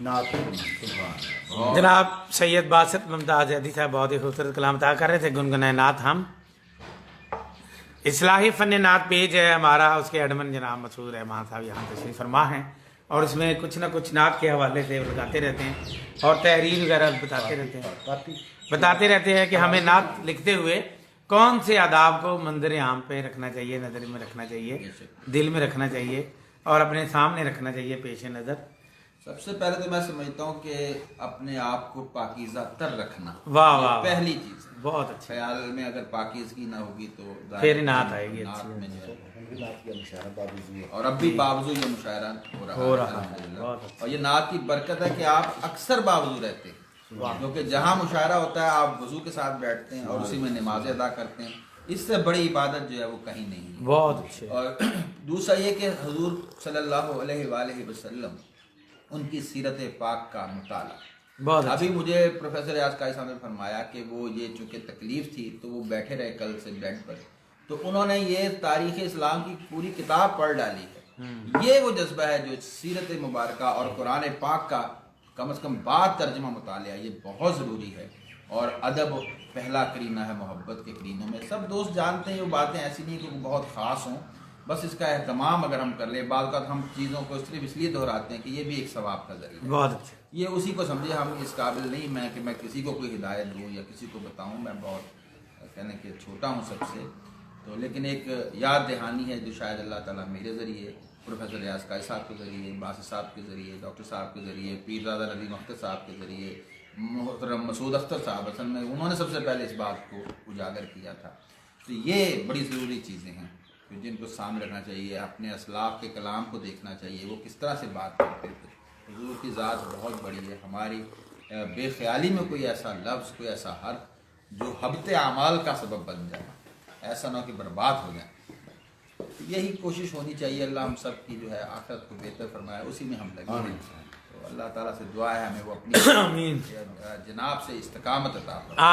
नात जनाब सैयद बासित मुमताज़ अदी साहब बहुत ही खूबसूरत कलाम अता कर रहे थे। गुनगुनाए नात हम इस्लाही फ़न नात पेज है हमारा, उसके एडमन जनाब मसूद रहमान साहब यहाँ तशरीफ़ फरमा हैं और उसमें कुछ ना कुछ नात के हवाले से लगाते रहते हैं और तहरीर वगैरह बताते रहते हैं कि हमें नात लिखते हुए कौन से आदाब को मंजर आम पे रखना चाहिए, नज़र में रखना चाहिए, दिल में रखना चाहिए और अपने सामने रखना चाहिए पेश नज़र। सबसे पहले तो मैं समझता हूँ कि अपने आप को पाकीज़ा तर रखना, वाह वाह, पहली चीज़ है। बहुत अच्छा। ख्याल में अगर पाकीज़गी ना होगी तो फिर नात आएगी नात अच्छी। में जो है और अब भी बावजू ये मुशायरा हो रहा है अल्हम्दुलिल्लाह। और ये नात की बरकत है कि आप अक्सर बावजू रहते हैं, क्योंकि जहाँ मुशायरा होता है आप वजू के साथ बैठते हैं और उसी में नमाज़ें अदा करते हैं। इससे बड़ी इबादत जो है वो कहीं नहीं है। बहुत अच्छे। और दूसरा ये कि हुजूर सल्लल्लाहु अलैहि वसल्लम उनकी सीरत पाक का मुताला, बहुत अभी मुझे प्रोफेसर रियाज कायस साहब ने फरमाया कि वो ये चूँकि तकलीफ थी तो वो बैठे रहे कल से बेड पर, तो उन्होंने ये तारीख़ इस्लाम की पूरी किताब पढ़ डाली है। ये वो जज्बा है जो सीरत मुबारक और कुरान पाक का कम से कम बात तर्जमा मुतालिया ये बहुत ज़रूरी है। और अदब पहला करीना है मोहब्बत के करीनों में। सब दोस्त जानते हैं, वो बातें ऐसी नहीं कि वो बहुत ख़ास हों, बस इसका एहतमाम अगर हम कर लें, बाद का हम चीज़ों को सिर्फ इसलिए दोहराते हैं कि ये भी एक सवाब का जरिया है। बहुत अच्छा। ये उसी को समझे, हम इस काबिल नहीं मैं कि मैं किसी को कोई हिदायत दूँ या किसी को बताऊँ, मैं बहुत कहने के छोटा हूँ सबसे। तो लेकिन एक याद दहानी है जो शायद अल्लाह ताला मेरे ज़रिए, प्रोफेसर रियाज कायस साहब के ज़रिए, बासित साहब के ज़रिए, डॉक्टर साहब के ज़रिए, पीरज़ादा नदीम अख्तर साहब के ज़रिए, मोहतरम मसूद अख्तर साहब, असल में उन्होंने सबसे पहले इस बात को उजागर किया था। तो ये बड़ी ज़रूरी चीज़ें हैं तो जिनको सामने रखना चाहिए। अपने असलाफ के कलाम को देखना चाहिए, वो किस तरह से बात करते थे। हुजूर की ज़ात बहुत बड़ी है, हमारी बेख्याली में कोई ऐसा लफ्ज़, कोई ऐसा हर्फ जो हबते अमाल का सबब बन जाए, ऐसा ना हो कि बर्बाद हो जाए। तो यही कोशिश होनी चाहिए। अल्लाह हम सब की जो है आखिरत को बेहतर फरमाए, उसी में हम लगे हैं। तो अल्लाह ताला से दुआ है हमें वो अपनी आमीन जनाब से इस्तकामत अता फरमाए।